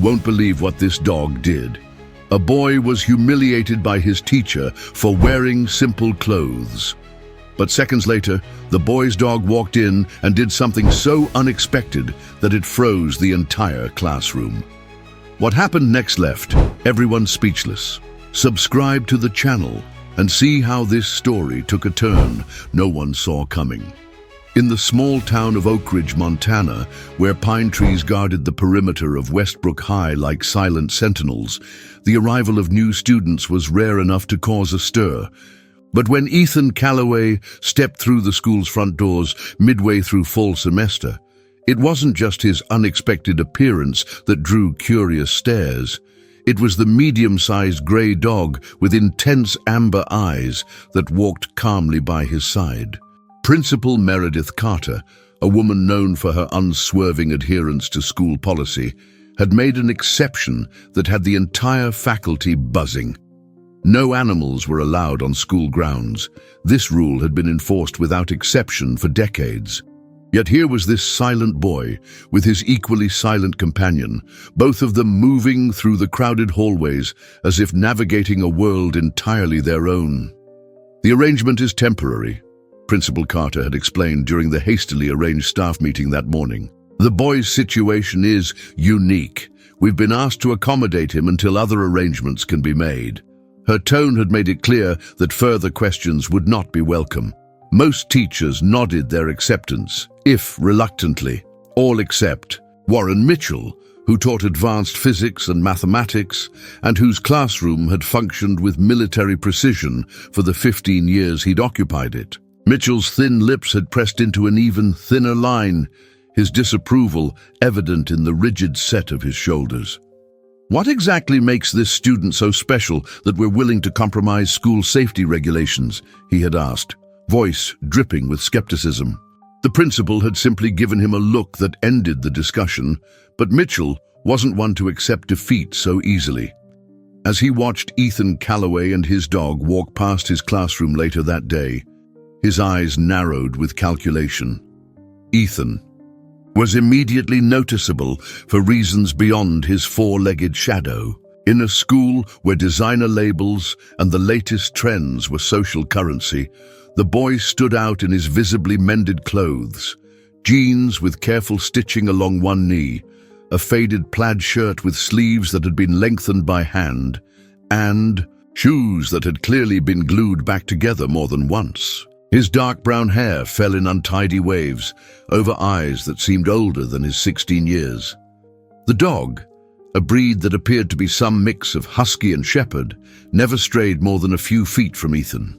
won't believe what this dog did. A boy was humiliated by his teacher for wearing simple clothes. But seconds later, the boy's dog walked in and did something so unexpected that it froze the entire classroom. What happened next left everyone speechless. Subscribe to the channel and see how this story took a turn no one saw coming. In the small town of Oak Ridge, Montana, where pine trees guarded the perimeter of Westbrook High like silent sentinels, the arrival of new students was rare enough to cause a stir. But when Ethan Calloway stepped through the school's front doors midway through fall semester, it wasn't just his unexpected appearance that drew curious stares. It was the medium-sized gray dog with intense amber eyes that walked calmly by his side. Principal Meredith Carter, a woman known for her unswerving adherence to school policy, had made an exception that had the entire faculty buzzing. No animals were allowed on school grounds. This rule had been enforced without exception for decades. Yet here was this silent boy with his equally silent companion, both of them moving through the crowded hallways as if navigating a world entirely their own. "The arrangement is temporary," Principal Carter had explained during the hastily arranged staff meeting that morning. "The boy's situation is unique. We've been asked to accommodate him until other arrangements can be made." Her tone had made it clear that further questions would not be welcome. Most teachers nodded their acceptance, if reluctantly, all except Warren Mitchell, who taught advanced physics and mathematics, and whose classroom had functioned with military precision for the 15 years he'd occupied it. Mitchell's thin lips had pressed into an even thinner line, his disapproval evident in the rigid set of his shoulders. "What exactly makes this student so special that we're willing to compromise school safety regulations?" he had asked, voice dripping with skepticism. The principal had simply given him a look that ended the discussion, but Mitchell wasn't one to accept defeat so easily. As he watched Ethan Calloway and his dog walk past his classroom later that day, his eyes narrowed with calculation. Ethan was immediately noticeable for reasons beyond his four-legged shadow. In a school where designer labels and the latest trends were social currency, the boy stood out in his visibly mended clothes, jeans with careful stitching along one knee, a faded plaid shirt with sleeves that had been lengthened by hand, and shoes that had clearly been glued back together more than once. His dark brown hair fell in untidy waves over eyes that seemed older than his 16 years. The dog, a breed that appeared to be some mix of husky and shepherd, never strayed more than a few feet from Ethan.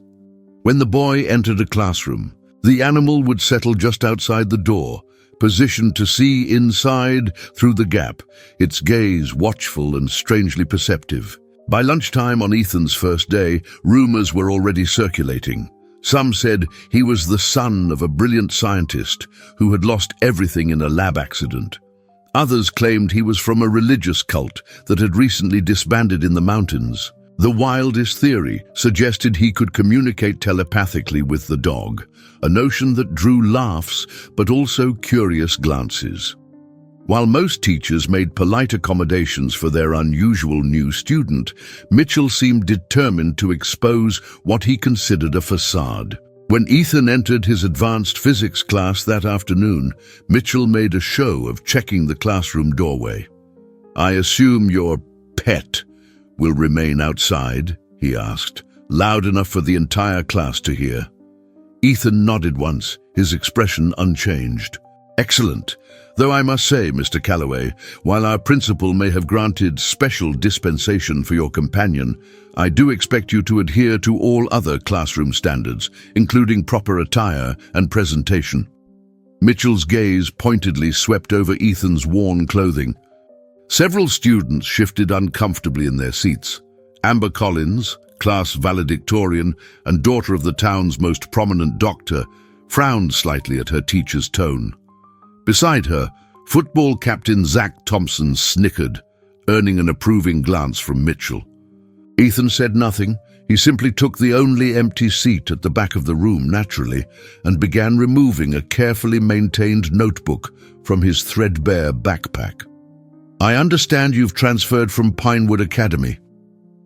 When the boy entered a classroom, the animal would settle just outside the door, positioned to see inside through the gap, its gaze watchful and strangely perceptive. By lunchtime on Ethan's first day, rumors were already circulating. Some said he was the son of a brilliant scientist who had lost everything in a lab accident. Others claimed he was from a religious cult that had recently disbanded in the mountains. The wildest theory suggested he could communicate telepathically with the dog, a notion that drew laughs but also curious glances. While most teachers made polite accommodations for their unusual new student, Mitchell seemed determined to expose what he considered a facade. When Ethan entered his advanced physics class that afternoon, Mitchell made a show of checking the classroom doorway. "I assume your pet will remain outside?" he asked, loud enough for the entire class to hear. Ethan nodded once, his expression unchanged. "Excellent. Though I must say, Mr. Calloway, while our principal may have granted special dispensation for your companion, I do expect you to adhere to all other classroom standards, including proper attire and presentation." Mitchell's gaze pointedly swept over Ethan's worn clothing. Several students shifted uncomfortably in their seats. Amber Collins, class valedictorian and daughter of the town's most prominent doctor, frowned slightly at her teacher's tone. Beside her, football captain Zach Thompson snickered, earning an approving glance from Mitchell. Ethan said nothing. He simply took the only empty seat at the back of the room naturally and began removing a carefully maintained notebook from his threadbare backpack. I understand you've transferred from Pinewood Academy.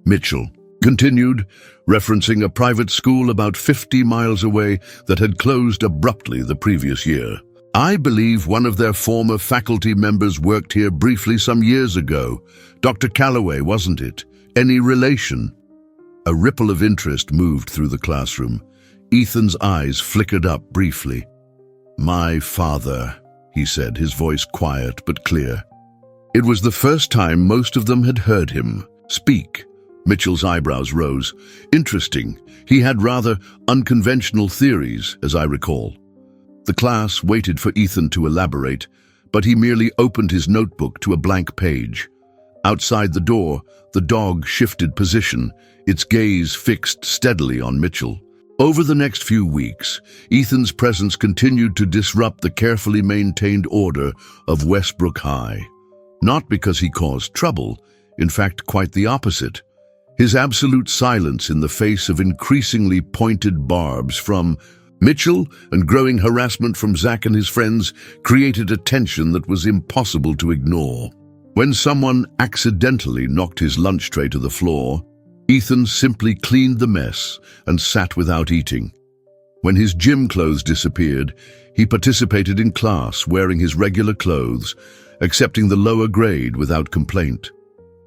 Mitchell continued, referencing a private school about 50 miles away that had closed abruptly the previous year. I believe one of their former faculty members worked here briefly some years ago. Dr. Calloway, wasn't it? Any relation? A ripple of interest moved through the classroom. Ethan's eyes flickered up briefly. My father, he said, his voice quiet but clear. It was the first time most of them had heard him speak. Mitchell's eyebrows rose. Interesting. He had rather unconventional theories, as I recall. The class waited for Ethan to elaborate, but he merely opened his notebook to a blank page. Outside the door, the dog shifted position, its gaze fixed steadily on Mitchell. Over the next few weeks, Ethan's presence continued to disrupt the carefully maintained order of Westbrook High. Not because he caused trouble, in fact, quite the opposite. His absolute silence in the face of increasingly pointed barbs from Mitchell and growing harassment from Zach and his friends created a tension that was impossible to ignore. When someone accidentally knocked his lunch tray to the floor, Ethan simply cleaned the mess and sat without eating. When his gym clothes disappeared, he participated in class wearing his regular clothes, accepting the lower grade without complaint.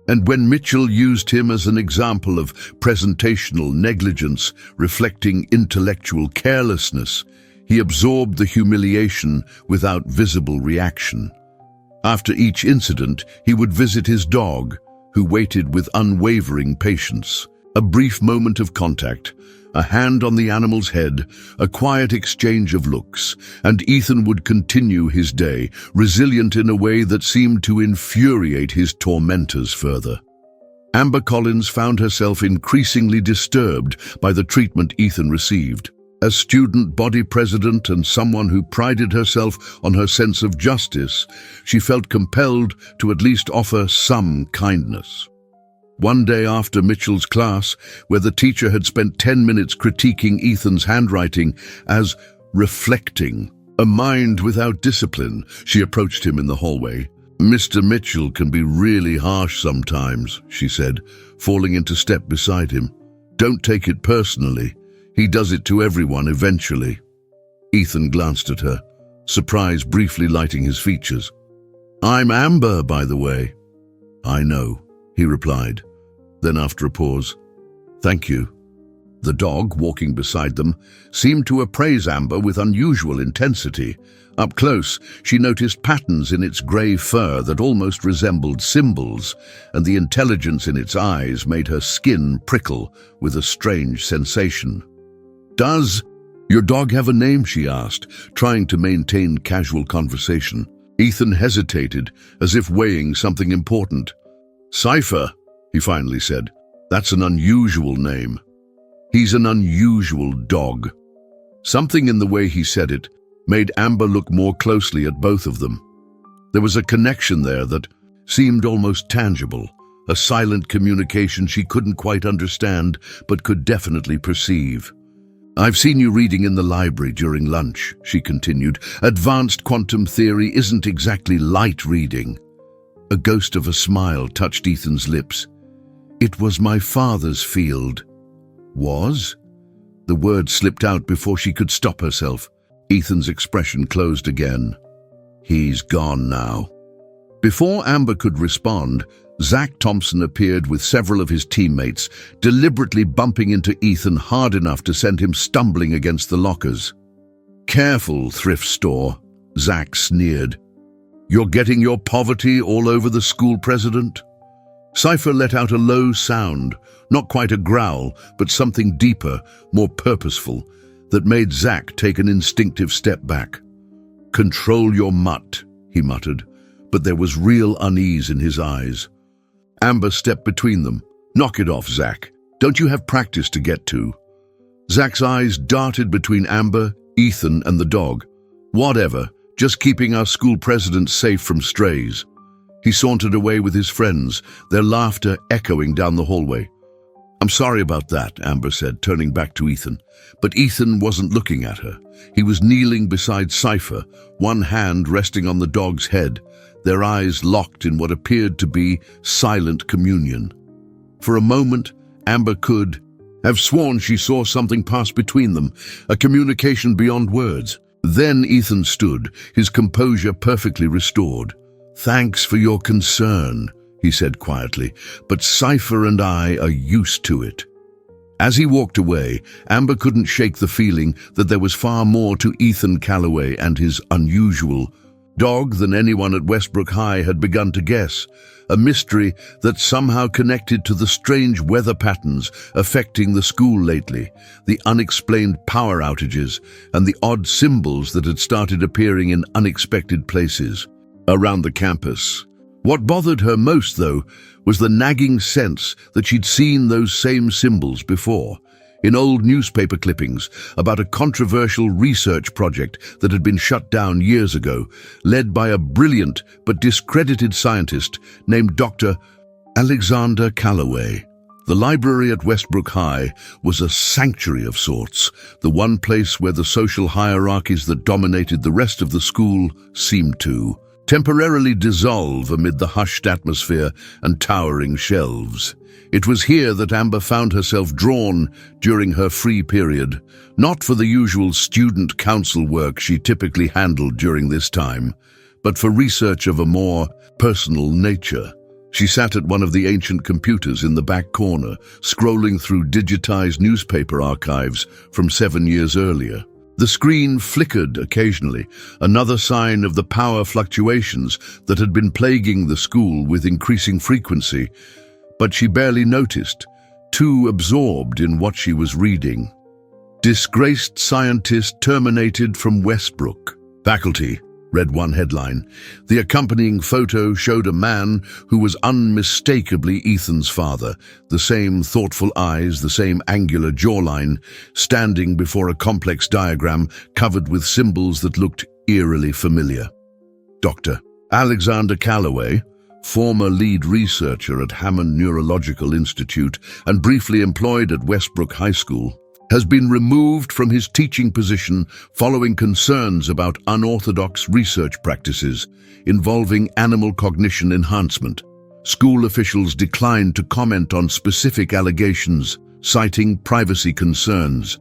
And when Mitchell used him as an example of presentational negligence reflecting intellectual carelessness, he absorbed the humiliation without visible reaction. After each incident, he would visit his dog, who waited with unwavering patience. A brief moment of contact, a hand on the animal's head, a quiet exchange of looks, and Ethan would continue his day, resilient in a way that seemed to infuriate his tormentors further. Amber Collins found herself increasingly disturbed by the treatment Ethan received. As student body president and someone who prided herself on her sense of justice, she felt compelled to at least offer some kindness. One day after Mitchell's class, where the teacher had spent 10 minutes critiquing Ethan's handwriting as reflecting a mind without discipline, she approached him in the hallway. Mr. Mitchell can be really harsh sometimes, she said, falling into step beside him. Don't take it personally. He does it to everyone eventually. Ethan glanced at her, surprise briefly lighting his features. I'm Amber, by the way. I know, he replied. Then after a pause, thank you. The dog, walking beside them, seemed to appraise Amber with unusual intensity. Up close, she noticed patterns in its grey fur that almost resembled symbols, and the intelligence in its eyes made her skin prickle with a strange sensation. Does your dog have a name? She asked, trying to maintain casual conversation. Ethan hesitated, as if weighing something important. Cypher, he finally said. That's an unusual name. He's an unusual dog. Something in the way he said it made Amber look more closely at both of them. There was a connection there that seemed almost tangible, a silent communication she couldn't quite understand but could definitely perceive. I've seen you reading in the library during lunch, she continued. Advanced quantum theory isn't exactly light reading. A ghost of a smile touched Ethan's lips. It was my father's field. Was? The word slipped out before she could stop herself. Ethan's expression closed again. He's gone now. Before Amber could respond, Zach Thompson appeared with several of his teammates, deliberately bumping into Ethan hard enough to send him stumbling against the lockers. Careful, thrift store, Zach sneered. You're getting your poverty all over the school president? Cypher let out a low sound, not quite a growl, but something deeper, more purposeful, that made Zach take an instinctive step back. Control your mutt, he muttered, but there was real unease in his eyes. Amber stepped between them. Knock it off, Zach. Don't you have practice to get to? Zach's eyes darted between Amber, Ethan, and the dog. Whatever, just keeping our school president safe from strays. He sauntered away with his friends, their laughter echoing down the hallway. I'm sorry about that, Amber said, turning back to Ethan. But Ethan wasn't looking at her. He was kneeling beside Cypher, one hand resting on the dog's head, their eyes locked in what appeared to be silent communion. For a moment, Amber could have sworn she saw something pass between them, a communication beyond words. Then Ethan stood, his composure perfectly restored. "Thanks for your concern," he said quietly, "but Cypher and I are used to it." As he walked away, Amber couldn't shake the feeling that there was far more to Ethan Calloway and his unusual dog than anyone at Westbrook High had begun to guess, a mystery that somehow connected to the strange weather patterns affecting the school lately, the unexplained power outages, and the odd symbols that had started appearing in unexpected places around the campus. What bothered her most, though, was the nagging sense that she'd seen those same symbols before, in old newspaper clippings about a controversial research project that had been shut down years ago, led by a brilliant but discredited scientist named Dr. Alexander Calloway. The library at Westbrook High was a sanctuary of sorts, the one place where the social hierarchies that dominated the rest of the school seemed to temporarily dissolve amid the hushed atmosphere and towering shelves. It was here that Amber found herself drawn during her free period, not for the usual student council work she typically handled during this time, but for research of a more personal nature. She sat at one of the ancient computers in the back corner, scrolling through digitized newspaper archives from 7 years earlier. The screen flickered occasionally, another sign of the power fluctuations that had been plaguing the school with increasing frequency, but she barely noticed, too absorbed in what she was reading. "Disgraced scientist terminated from Westbrook. Faculty," read one headline. The accompanying photo showed a man who was unmistakably Ethan's father, the same thoughtful eyes, the same angular jawline, standing before a complex diagram covered with symbols that looked eerily familiar. Dr. Alexander Calloway, former lead researcher at Hammond Neurological Institute and briefly employed at Westbrook High School, has been removed from his teaching position following concerns about unorthodox research practices involving animal cognition enhancement. School officials declined to comment on specific allegations, citing privacy concerns.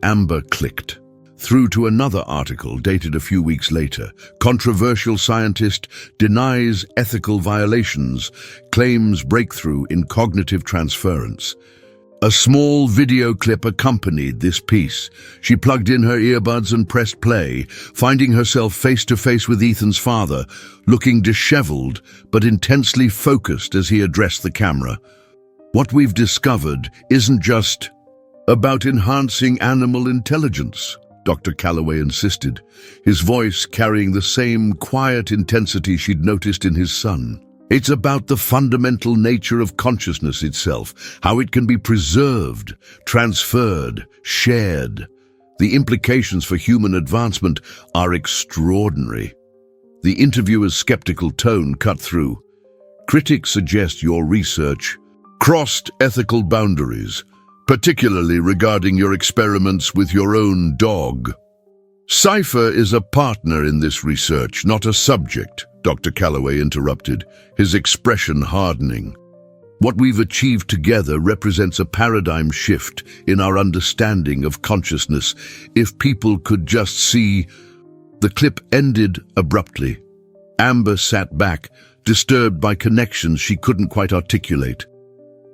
Amber clicked through to another article dated a few weeks later. Controversial scientist denies ethical violations, claims breakthrough in cognitive transference. A small video clip accompanied this piece. She plugged in her earbuds and pressed play, finding herself face to face with Ethan's father, looking disheveled but intensely focused as he addressed the camera. "What we've discovered isn't just about enhancing animal intelligence," Dr. Calloway insisted, his voice carrying the same quiet intensity she'd noticed in his son. "It's about the fundamental nature of consciousness itself, how it can be preserved, transferred, shared. The implications for human advancement are extraordinary." The interviewer's skeptical tone cut through. "Critics suggest your research crossed ethical boundaries, particularly regarding your experiments with your own dog." "Cypher is a partner in this research, not a subject," Dr. Calloway interrupted, his expression hardening. "What we've achieved together represents a paradigm shift in our understanding of consciousness. If people could just see—" The clip ended abruptly. Amber sat back, disturbed by connections she couldn't quite articulate.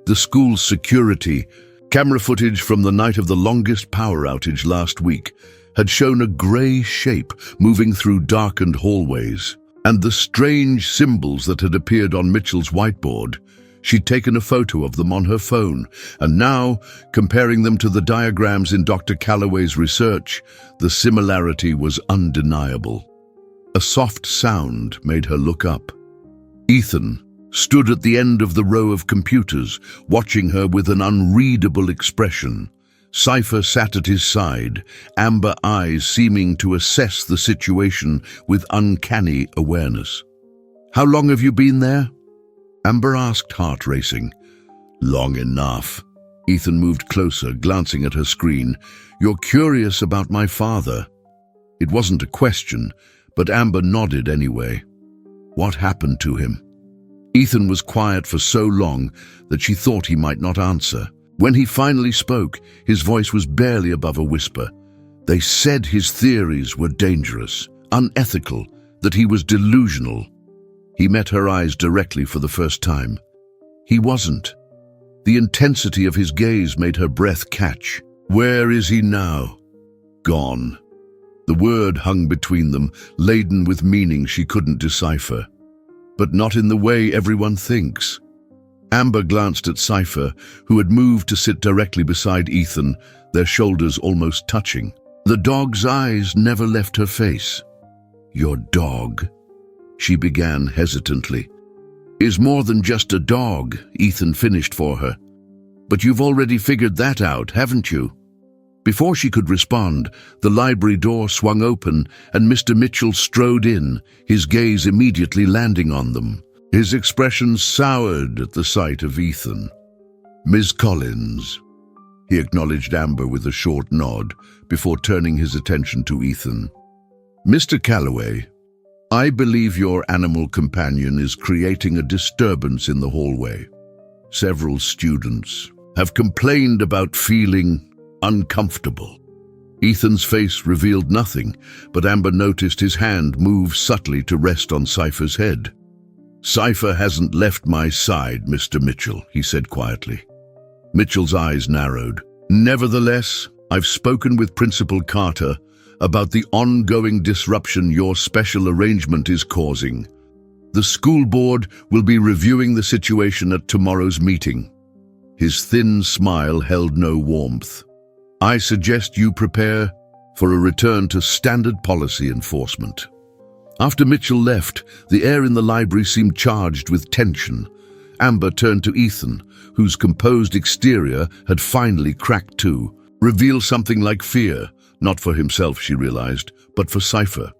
The school's security, camera footage from the night of the longest power outage last week, had shown a grey shape moving through darkened hallways, and the strange symbols that had appeared on Mitchell's whiteboard. She'd taken a photo of them on her phone, and now, comparing them to the diagrams in Dr. Calloway's research, the similarity was undeniable. A soft sound made her look up. Ethan stood at the end of the row of computers, watching her with an unreadable expression. Cypher sat at his side, amber eyes seeming to assess the situation with uncanny awareness. "How long have you been there?" Amber asked, heart racing. "Long enough." Ethan moved closer, glancing at her screen. "You're curious about my father." It wasn't a question, but Amber nodded anyway. What happened to him? Ethan was quiet for so long that she thought he might not answer. When he finally spoke, his voice was barely above a whisper. They said his theories were dangerous, unethical, that he was delusional. He met her eyes directly for the first time. He wasn't. The intensity of his gaze made her breath catch. Where is he now? Gone. The word hung between them, laden with meaning she couldn't decipher. But not in the way everyone thinks. Amber glanced at Cypher, who had moved to sit directly beside Ethan, their shoulders almost touching. The dog's eyes never left her face. Your dog, she began hesitantly, is more than just a dog, Ethan finished for her. But you've already figured that out, haven't you? Before she could respond, the library door swung open and Mr. Mitchell strode in, his gaze immediately landing on them. His expression soured at the sight of Ethan. Miss Collins, he acknowledged Amber with a short nod before turning his attention to Ethan. Mr. Calloway, I believe your animal companion is creating a disturbance in the hallway. Several students have complained about feeling uncomfortable. Ethan's face revealed nothing, but Amber noticed his hand move subtly to rest on Cypher's head. Cypher hasn't left my side, Mr. Mitchell, he said quietly. Mitchell's eyes narrowed. Nevertheless, I've spoken with Principal Carter about the ongoing disruption your special arrangement is causing. The school board will be reviewing the situation at tomorrow's meeting. His thin smile held no warmth. I suggest you prepare for a return to standard policy enforcement. After Mitchell left, the air in the library seemed charged with tension. Amber turned to Ethan, whose composed exterior had finally cracked too, revealed something like fear, not for himself, she realized, but for Cypher.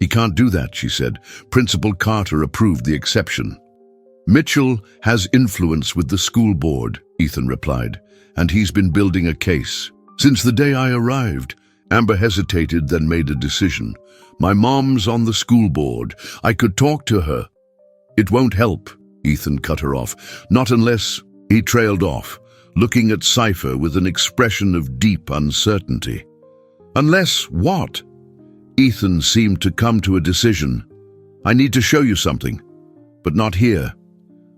He can't do that, she said. Principal Carter approved the exception. Mitchell has influence with the school board, Ethan replied, and he's been building a case. Since the day I arrived, Amber hesitated, then made a decision. My mom's on the school board. I could talk to her. It won't help, Ethan cut her off. Not unless... He trailed off, looking at Cypher with an expression of deep uncertainty. Unless what? Ethan seemed to come to a decision. I need to show you something, but not here.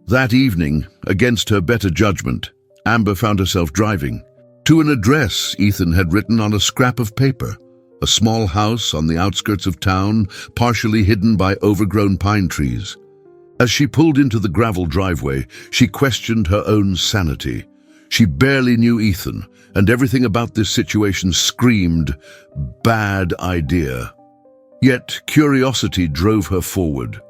That evening, against her better judgment, Amber found herself driving to an address Ethan had written on a scrap of paper, a small house on the outskirts of town, partially hidden by overgrown pine trees. As she pulled into the gravel driveway, she questioned her own sanity. She barely knew Ethan, and everything about this situation screamed, bad idea. Yet curiosity drove her forward.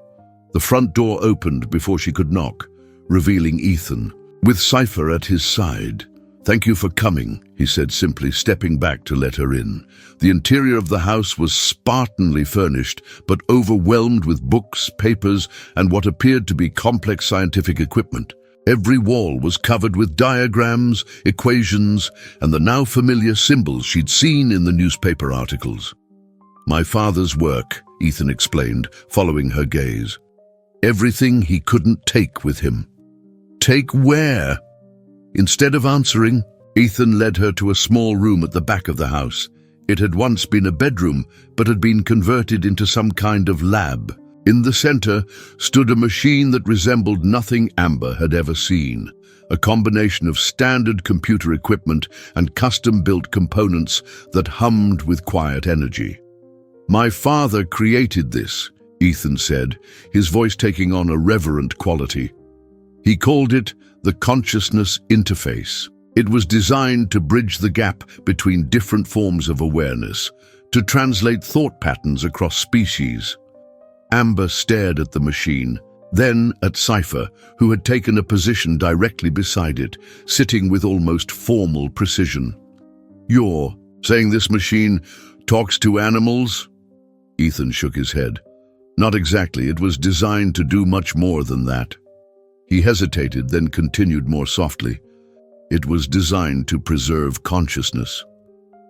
The front door opened before she could knock, revealing Ethan, with Cypher at his side. Thank you for coming, he said simply, stepping back to let her in. The interior of the house was spartanly furnished, but overwhelmed with books, papers, and what appeared to be complex scientific equipment. Every wall was covered with diagrams, equations, and the now familiar symbols she'd seen in the newspaper articles. My father's work, Ethan explained, following her gaze. Everything he couldn't take with him. Take where? Instead of answering, Ethan led her to a small room at the back of the house. It had once been a bedroom, but had been converted into some kind of lab. In the center stood a machine that resembled nothing Amber had ever seen, a combination of standard computer equipment and custom-built components that hummed with quiet energy. My father created this, Ethan said, his voice taking on a reverent quality. He called it the consciousness interface. It was designed to bridge the gap between different forms of awareness, to translate thought patterns across species. Amber stared at the machine, then at Cypher, who had taken a position directly beside it, sitting with almost formal precision. You're saying this machine talks to animals? Ethan shook his head. Not exactly. It was designed to do much more than that. He hesitated, then continued more softly. It was designed to preserve consciousness.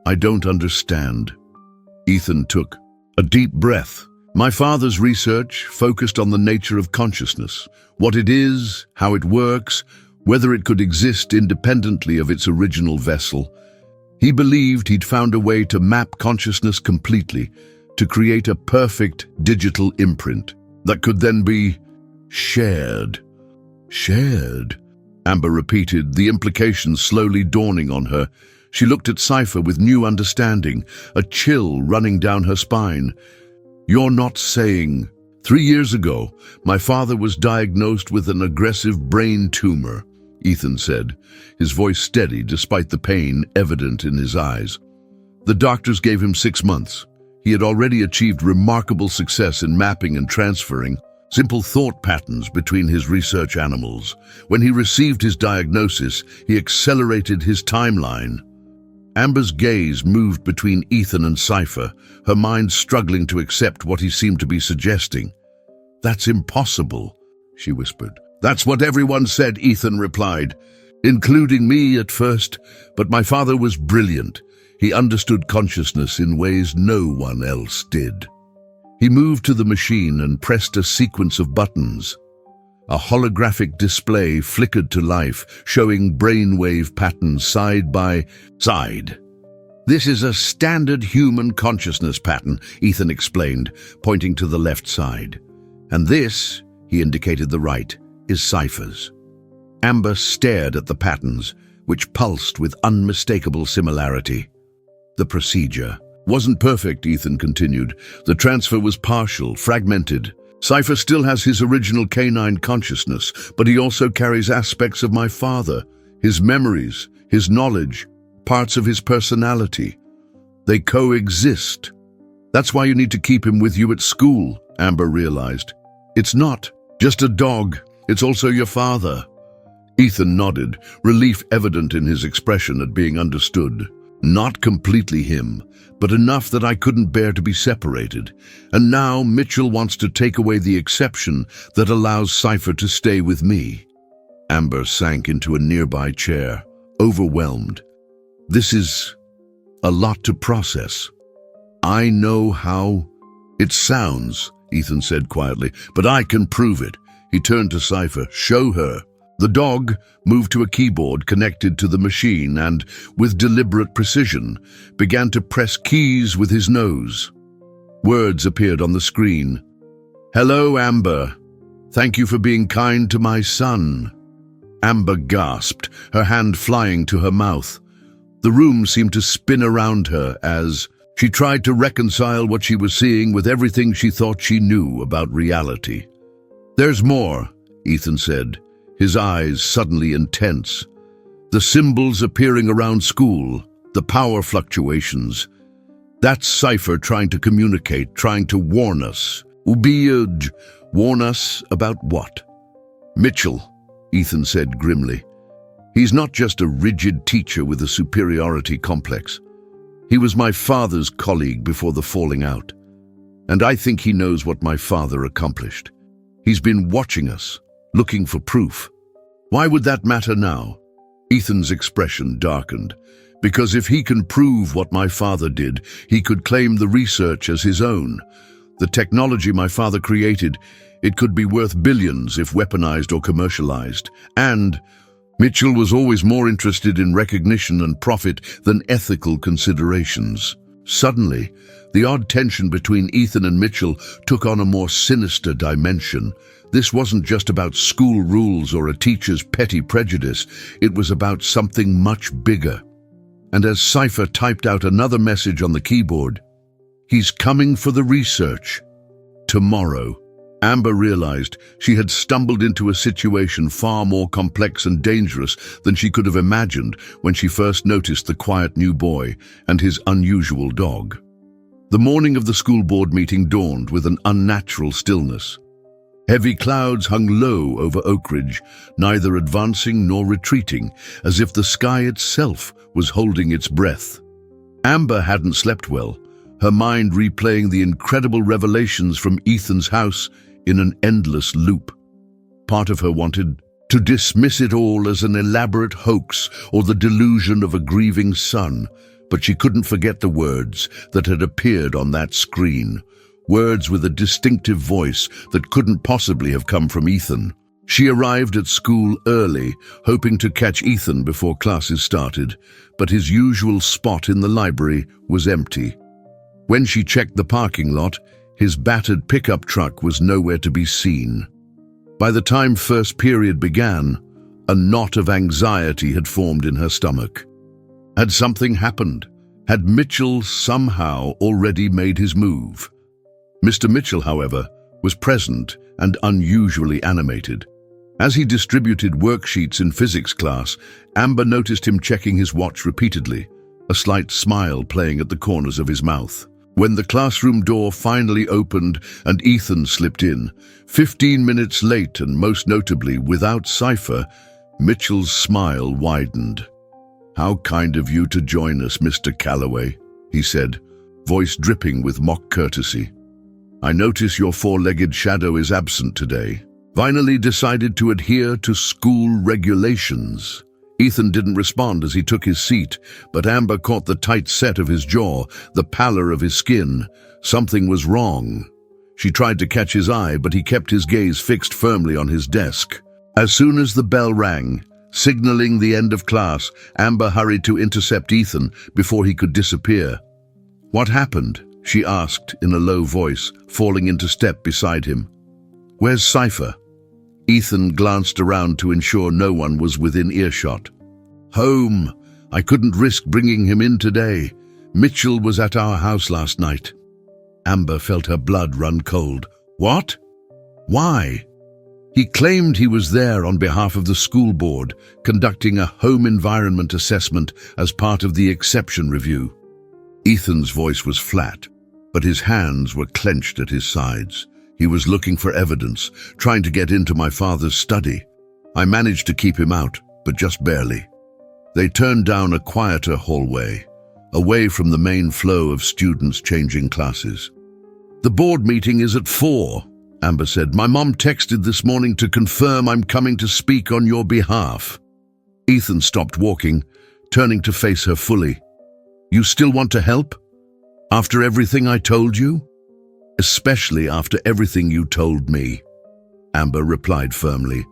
I don't understand. Ethan took a deep breath, My father's research focused on the nature of consciousness, what it is, how it works, whether it could exist independently of its original vessel. He believed he'd found a way to map consciousness completely, to create a perfect digital imprint that could then be shared. Shared, Amber repeated, the implications slowly dawning on her. She looked at Cypher with new understanding, a chill running down her spine. You're not saying... 3 years ago, my father was diagnosed with an aggressive brain tumor, Ethan said, his voice steady despite the pain evident in his eyes. The doctors gave him 6 months. He had already achieved remarkable success in mapping and transferring simple thought patterns between his research animals. When he received his diagnosis, he accelerated his timeline. Amber's gaze moved between Ethan and Cypher, her mind struggling to accept what he seemed to be suggesting. That's impossible, she whispered. That's what everyone said, Ethan replied, including me at first, but my father was brilliant. He understood consciousness in ways no one else did. He moved to the machine and pressed a sequence of buttons. A holographic display flickered to life, showing brainwave patterns side by side. This is a standard human consciousness pattern, Ethan explained, pointing to the left side. And this, he indicated the right, is Cypher's. Amber stared at the patterns, which pulsed with unmistakable similarity. The procedure wasn't perfect, Ethan continued. The transfer was partial, fragmented. Cypher still has his original canine consciousness, but he also carries aspects of my father, his memories, his knowledge, parts of his personality. They coexist. That's why you need to keep him with you at school, Amber realized. It's not just a dog, it's also your father. Ethan nodded, relief evident in his expression at being understood. Not completely him, but enough that I couldn't bear to be separated. And now Mitchell wants to take away the exception that allows Cypher to stay with me. Amber sank into a nearby chair, overwhelmed. This is a lot to process. I know how it sounds, Ethan said quietly, but I can prove it. He turned to Cypher. Show her. The dog moved to a keyboard connected to the machine and, with deliberate precision, began to press keys with his nose. Words appeared on the screen. Hello, Amber. Thank you for being kind to my son. Amber gasped, her hand flying to her mouth. The room seemed to spin around her as she tried to reconcile what she was seeing with everything she thought she knew about reality. There's more, Ethan said, his eyes suddenly intense. The symbols appearing around school, the power fluctuations. That's Cypher trying to communicate, trying to warn us. Warn us about what? Mitchell, Ethan said grimly. He's not just a rigid teacher with a superiority complex. He was my father's colleague before the falling out. And I think he knows what my father accomplished. He's been watching us, looking for proof. Why would that matter now? Ethan's expression darkened. Because if he can prove what my father did, he could claim the research as his own. The technology my father created, it could be worth billions if weaponized or commercialized. And Mitchell was always more interested in recognition and profit than ethical considerations. Suddenly, the odd tension between Ethan and Mitchell took on a more sinister dimension. This wasn't just about school rules or a teacher's petty prejudice. It was about something much bigger. And as Cypher typed out another message on the keyboard, he's coming for the research. Tomorrow. Amber realized she had stumbled into a situation far more complex and dangerous than she could have imagined when she first noticed the quiet new boy and his unusual dog. The morning of the school board meeting dawned with an unnatural stillness. Heavy clouds hung low over Oak Ridge, neither advancing nor retreating, as if the sky itself was holding its breath. Amber hadn't slept well, her mind replaying the incredible revelations from Ethan's house in an endless loop. Part of her wanted to dismiss it all as an elaborate hoax or the delusion of a grieving son, but she couldn't forget the words that had appeared on that screen. words with a distinctive voice that couldn't possibly have come from Ethan. She arrived at school early, hoping to catch Ethan before classes started, but his usual spot in the library was empty. When she checked the parking lot, his battered pickup truck was nowhere to be seen. By the time first period began, a knot of anxiety had formed in her stomach. Had something happened? Had Mitchell somehow already made his move? Mr. Mitchell, however, was present and unusually animated. As he distributed worksheets in physics class, Amber noticed him checking his watch repeatedly, a slight smile playing at the corners of his mouth. When the classroom door finally opened and Ethan slipped in, 15 minutes late and most notably without cipher, Mitchell's smile widened. "How kind of you to join us, Mr. Calloway," he said, voice dripping with mock courtesy. "I notice your four-legged shadow is absent today. Finally decided to adhere to school regulations." Ethan didn't respond as he took his seat, but Amber caught the tight set of his jaw, the pallor of his skin. Something was wrong. She tried to catch his eye, but he kept his gaze fixed firmly on his desk. As soon as the bell rang, signaling the end of class, Amber hurried to intercept Ethan before he could disappear. "What happened?" she asked in a low voice, falling into step beside him. "Where's Cypher?" Ethan glanced around to ensure no one was within earshot. "Home. I couldn't risk bringing him in today. Mitchell was at our house last night." Amber felt her blood run cold. "What? Why?" "He claimed he was there on behalf of the school board, conducting a home environment assessment as part of the exception review." Ethan's voice was flat, but his hands were clenched at his sides. "He was looking for evidence, trying to get into my father's study. I managed to keep him out, but just barely." They turned down a quieter hallway, away from the main flow of students changing classes. "The board meeting is at 4, Amber said. "My mom texted this morning to confirm I'm coming to speak on your behalf." Ethan stopped walking, turning to face her fully. "You still want to help? After everything I told you?" "Especially after everything you told me," Amber replied firmly.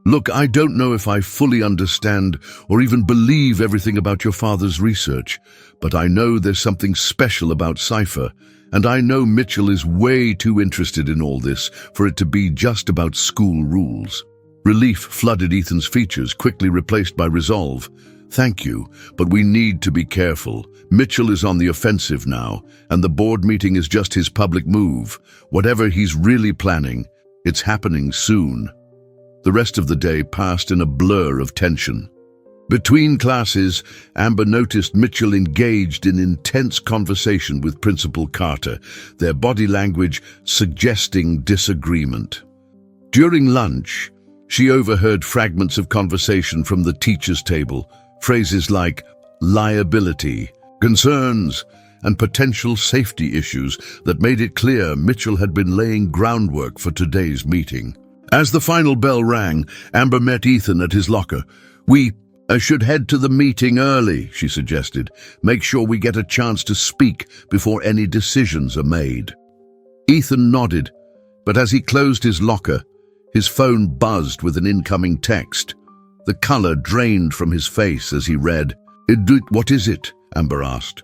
"Look, I don't know if I fully understand or even believe everything about your father's research, but I know there's something special about Cypher, and I know Mitchell is way too interested in all this for it to be just about school rules." Relief flooded Ethan's features, quickly replaced by resolve. "Thank you, but we need to be careful. Mitchell is on the offensive now, and the board meeting is just his public move. Whatever he's really planning, it's happening soon." The rest of the day passed in a blur of tension. Between classes, Amber noticed Mitchell engaged in intense conversation with Principal Carter, their body language suggesting disagreement. During lunch, she overheard fragments of conversation from the teacher's table, phrases like liability, concerns, and potential safety issues that made it clear Mitchell had been laying groundwork for today's meeting. As the final bell rang, Amber met Ethan at his locker. "We should head to the meeting early," she suggested. "Make sure we get a chance to speak before any decisions are made." Ethan nodded, but as he closed his locker, his phone buzzed with an incoming text. The color drained from his face as he read. "What is it?" Amber asked.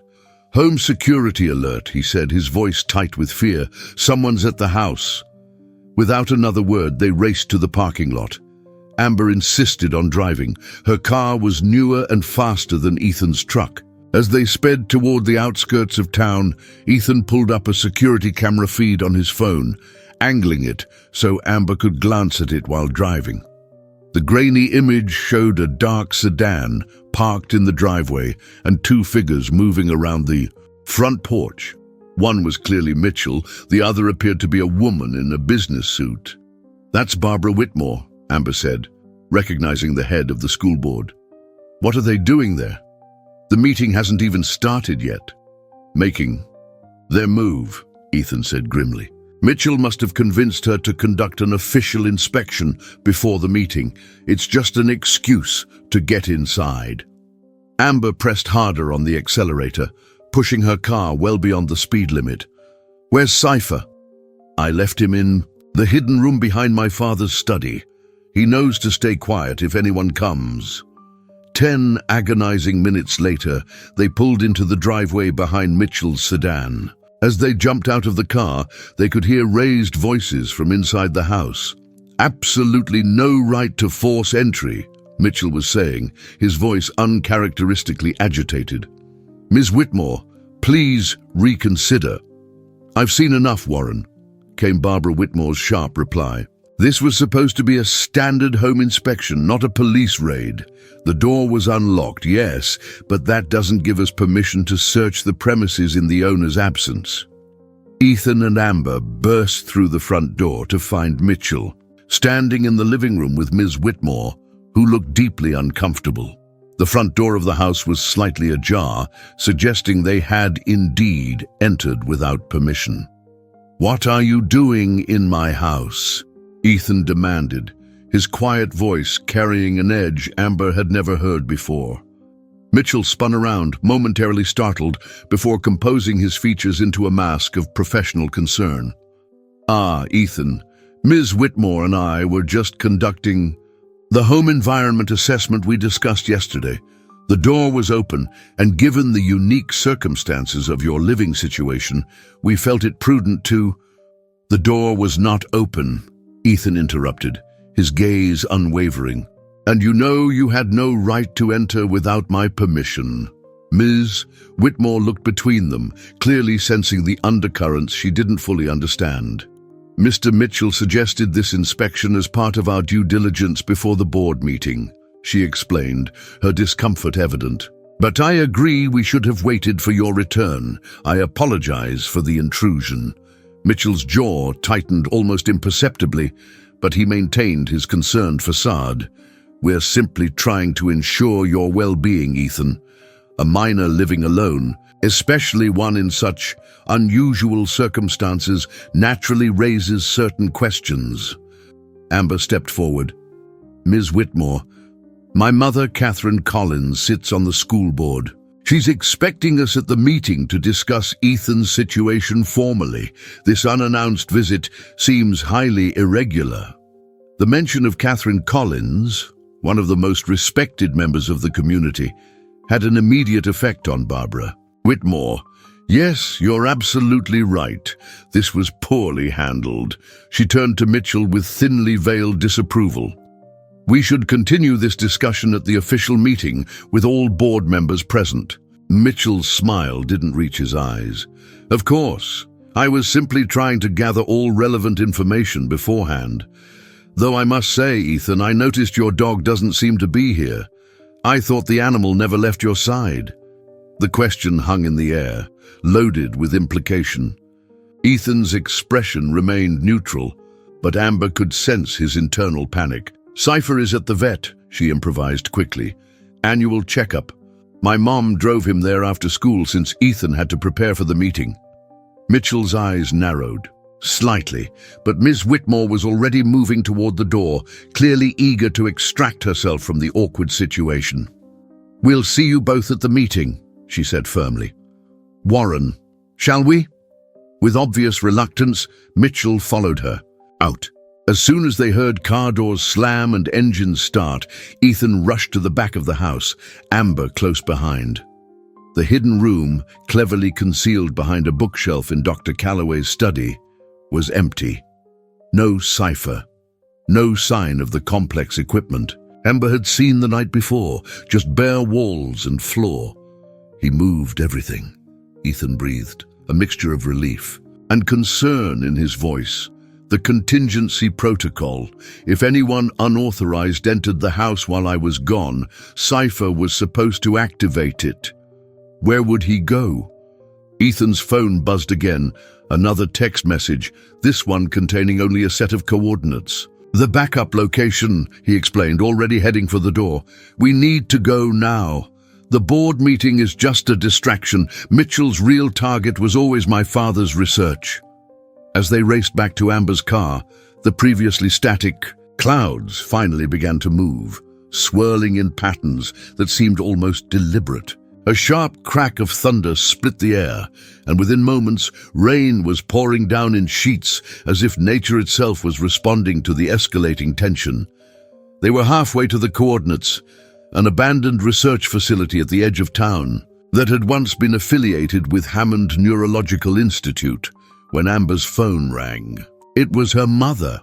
"Home security alert," he said, his voice tight with fear. "Someone's at the house." Without another word, they raced to the parking lot. Amber insisted on driving. Her car was newer and faster than Ethan's truck. As they sped toward the outskirts of town, Ethan pulled up a security camera feed on his phone, angling it so Amber could glance at it while driving. The grainy image showed a dark sedan parked in the driveway and two figures moving around the front porch. One was clearly Mitchell, the other appeared to be a woman in a business suit. "That's Barbara Whitmore," Amber said, recognizing the head of the school board. "What are they doing there?" "The meeting hasn't even started yet." "Making their move," Ethan said grimly. "Mitchell must have convinced her to conduct an official inspection before the meeting. It's just an excuse to get inside." Amber pressed harder on the accelerator, pushing her car well beyond the speed limit. "Where's Cypher?" "I left him in the hidden room behind my father's study. He knows to stay quiet if anyone comes." 10 agonizing minutes later, they pulled into the driveway behind Mitchell's sedan. As they jumped out of the car, they could hear raised voices from inside the house. "Absolutely no right to force entry," Mitchell was saying, his voice uncharacteristically agitated. "Ms. Whitmore, please reconsider." "I've seen enough, Warren," came Barbara Whitmore's sharp reply. "This was supposed to be a standard home inspection, not a police raid. The door was unlocked, yes, but that doesn't give us permission to search the premises in the owner's absence." Ethan and Amber burst through the front door to find Mitchell, standing in the living room with Ms. Whitmore, who looked deeply uncomfortable. The front door of the house was slightly ajar, suggesting they had indeed entered without permission. "What are you doing in my house?" Ethan demanded, his quiet voice carrying an edge Amber had never heard before. Mitchell spun around, momentarily startled, before composing his features into a mask of professional concern. "Ah, Ethan, Ms. Whitmore and I were just conducting the home environment assessment we discussed yesterday. The door was open, and given the unique circumstances of your living situation, we felt it prudent to—" "The door was not open," Ethan interrupted, his gaze unwavering. "And you know you had no right to enter without my permission." Ms. Whitmore looked between them, clearly sensing the undercurrents she didn't fully understand. "Mr. Mitchell suggested this inspection as part of our due diligence before the board meeting," she explained, her discomfort evident. "But I agree we should have waited for your return. I apologize for the intrusion." Mitchell's jaw tightened almost imperceptibly, but he maintained his concerned facade. "We're simply trying to ensure your well-being, Ethan. A minor living alone, especially one in such unusual circumstances, naturally raises certain questions." Amber stepped forward. "Ms. Whitmore, my mother, Catherine Collins, sits on the school board. She's expecting us at the meeting to discuss Ethan's situation formally. This unannounced visit seems highly irregular." The mention of Catherine Collins, one of the most respected members of the community, had an immediate effect on Barbara. "Whitmore, yes, you're absolutely right. This was poorly handled." She turned to Mitchell with thinly veiled disapproval. "We should continue this discussion at the official meeting with all board members present." Mitchell's smile didn't reach his eyes. "Of course, I was simply trying to gather all relevant information beforehand. Though I must say, Ethan, I noticed your dog doesn't seem to be here. I thought the animal never left your side." The question hung in the air, loaded with implication. Ethan's expression remained neutral, but Amber could sense his internal panic. "Cypher is at the vet," she improvised quickly. "Annual checkup. My mom drove him there after school since Ethan had to prepare for the meeting." Mitchell's eyes narrowed, slightly, but Ms. Whitmore was already moving toward the door, clearly eager to extract herself from the awkward situation. "We'll see you both at the meeting," she said firmly. "Warren, shall we?" With obvious reluctance, Mitchell followed her out. As soon as they heard car doors slam and engines start, Ethan rushed to the back of the house, Amber close behind. The hidden room, cleverly concealed behind a bookshelf in Dr. Calloway's study, was empty. No Cypher, no sign of the complex equipment Amber had seen the night before, just bare walls and floor. "He moved everything," Ethan breathed, a mixture of relief and concern in his voice. "The contingency protocol. If anyone unauthorized entered the house while I was gone, Cypher was supposed to activate it. Where would he go?" Ethan's phone buzzed again, another text message, this one containing only a set of coordinates. "The backup location," he explained, already heading for the door. "We need to go now. The board meeting is just a distraction. Mitchell's real target was always my father's research." As they raced back to Amber's car, the previously static clouds finally began to move, swirling in patterns that seemed almost deliberate, A sharp crack of thunder split the air, and within moments, rain was pouring down in sheets as if nature itself was responding to the escalating tension. They were halfway to the coordinates, an abandoned research facility at the edge of town that had once been affiliated with Hammond Neurological Institute, when Amber's phone rang. It was her mother.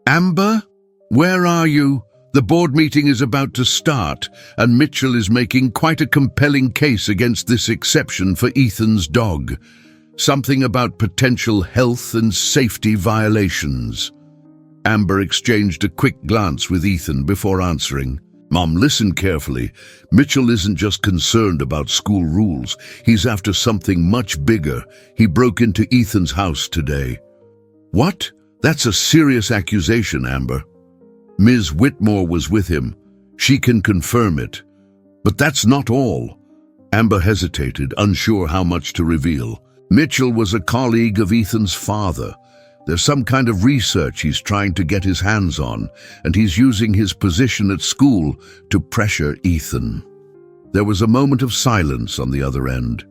"Amber? Where are you? The board meeting is about to start, and Mitchell is making quite a compelling case against this exception for Ethan's dog. Something about potential health and safety violations." Amber exchanged a quick glance with Ethan before answering. "Mom, listen carefully. Mitchell isn't just concerned about school rules. He's after something much bigger. He broke into Ethan's house today." "What? That's a serious accusation, Amber." "Ms. Whitmore was with him. She can confirm it. But that's not all." Amber hesitated, unsure how much to reveal. "Mitchell was a colleague of Ethan's father. There's some kind of research he's trying to get his hands on, and he's using his position at school to pressure Ethan." There was a moment of silence on the other end.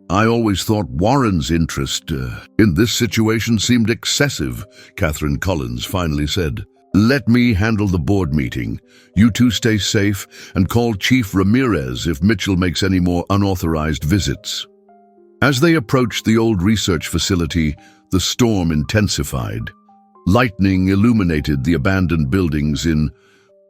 "I always thought Warren's interest in this situation seemed excessive," Catherine Collins finally said. "Let me handle the board meeting. You two stay safe and call Chief Ramirez if Mitchell makes any more unauthorized visits." As they approached the old research facility, the storm intensified. Lightning illuminated the abandoned buildings in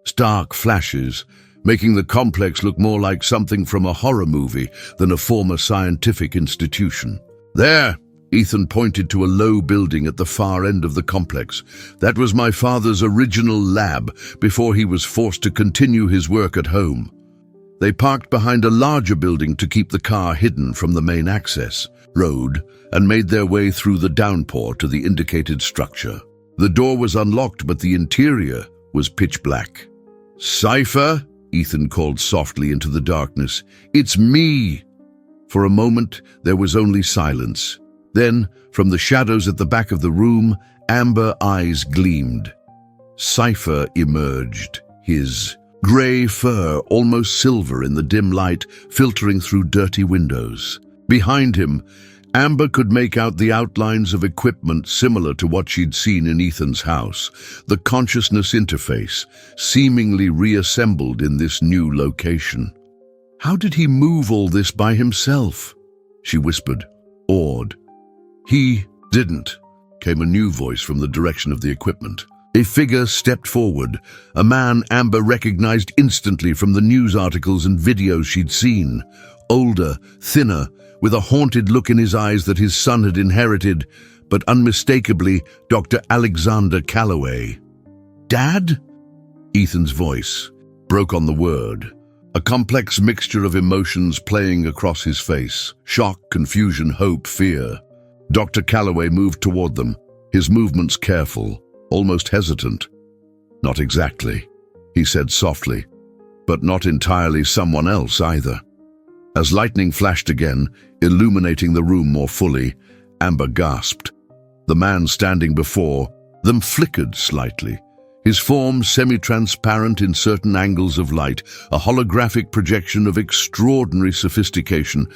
stark flashes, making the complex look more like something from a horror movie than a former scientific institution. "There!" Ethan pointed to a low building at the far end of the complex. "That was my father's original lab before he was forced to continue his work at home." They parked behind a larger building to keep the car hidden from the main access road and made their way through the downpour to the indicated structure. The door was unlocked, but the interior was pitch black. "Cypher," Ethan called softly into the darkness. "It's me." For a moment, there was only silence. Then, from the shadows at the back of the room, amber eyes gleamed. Cypher emerged, his grey fur almost silver in the dim light filtering through dirty windows. Behind him, Amber could make out the outlines of equipment similar to what she'd seen in Ethan's house, the consciousness interface, seemingly reassembled in this new location. "How did he move all this by himself?" she whispered, awed. "He didn't," came a new voice from the direction of the equipment. A figure stepped forward, a man Amber recognized instantly from the news articles and videos she'd seen. Older, thinner, with a haunted look in his eyes that his son had inherited, but unmistakably Dr. Alexander Calloway. "Dad?" Ethan's voice broke on the word, a complex mixture of emotions playing across his face: shock, confusion, hope, fear. Dr. Calloway moved toward them, his movements careful, almost hesitant. "Not exactly," he said softly, "but not entirely someone else either." As lightning flashed again, illuminating the room more fully, Amber gasped. The man standing before them flickered slightly, his form semi-transparent in certain angles of light, a holographic projection of extraordinary sophistication,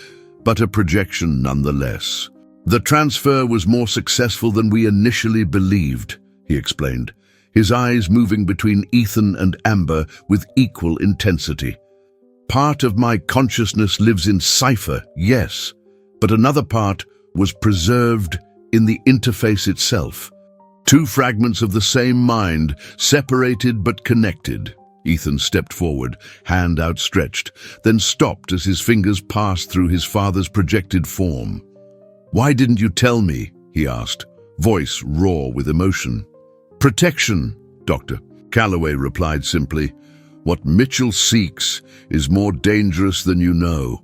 but a projection nonetheless. "The transfer was more successful than we initially believed," he explained, his eyes moving between Ethan and Amber with equal intensity. "Part of my consciousness lives in Cypher, yes, but another part was preserved in the interface itself. Two fragments of the same mind, separated but connected." Ethan stepped forward, hand outstretched, then stopped as his fingers passed through his father's projected form. "Why didn't you tell me?" he asked, voice raw with emotion. "Protection," Dr. Calloway replied simply. "What Mitchell seeks is more dangerous than you know.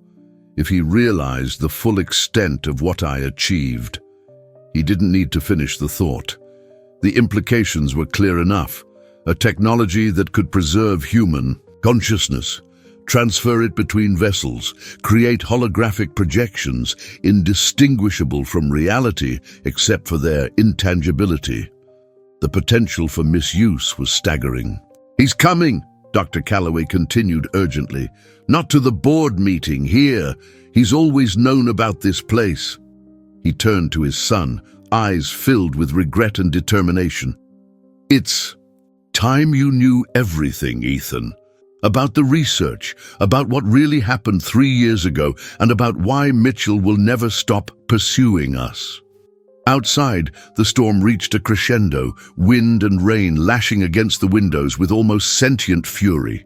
If he realized the full extent of what I achieved." He didn't need to finish the thought. The implications were clear enough. A technology that could preserve human consciousness, transfer it between vessels, create holographic projections indistinguishable from reality except for their intangibility. The potential for misuse was staggering. "He's coming!" Dr. Calloway continued urgently. "Not to the board meeting, here. He's always known about this place." He turned to his son, eyes filled with regret and determination. "It's time you knew everything, Ethan. About the research, about what really happened 3 years ago, and about why Mitchell will never stop pursuing us." Outside, the storm reached a crescendo, wind and rain lashing against the windows with almost sentient fury.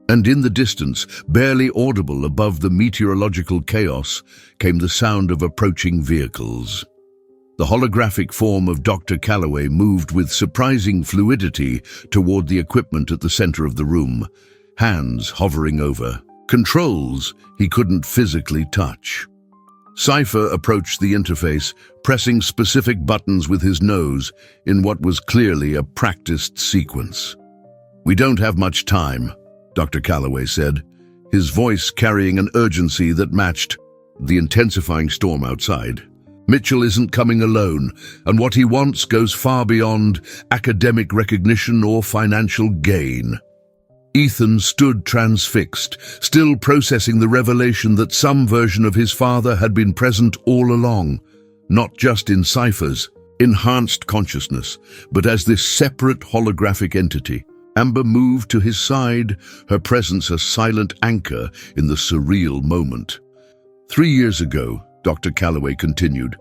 And in the distance, barely audible above the meteorological chaos, came the sound of approaching vehicles. The holographic form of Dr. Calloway moved with surprising fluidity toward the equipment at the center of the room, hands hovering over controls he couldn't physically touch. Cypher approached the interface, pressing specific buttons with his nose in what was clearly a practiced sequence. "We don't have much time," Dr. Calloway said, his voice carrying an urgency that matched the intensifying storm outside. "Mitchell isn't coming alone, and what he wants goes far beyond academic recognition or financial gain." Ethan stood transfixed, still processing the revelation that some version of his father had been present all along, not just in Cypher's enhanced consciousness, but as this separate holographic entity. Amber moved to his side, her presence a silent anchor in the surreal moment. 3 years ago, Dr. Calloway continued,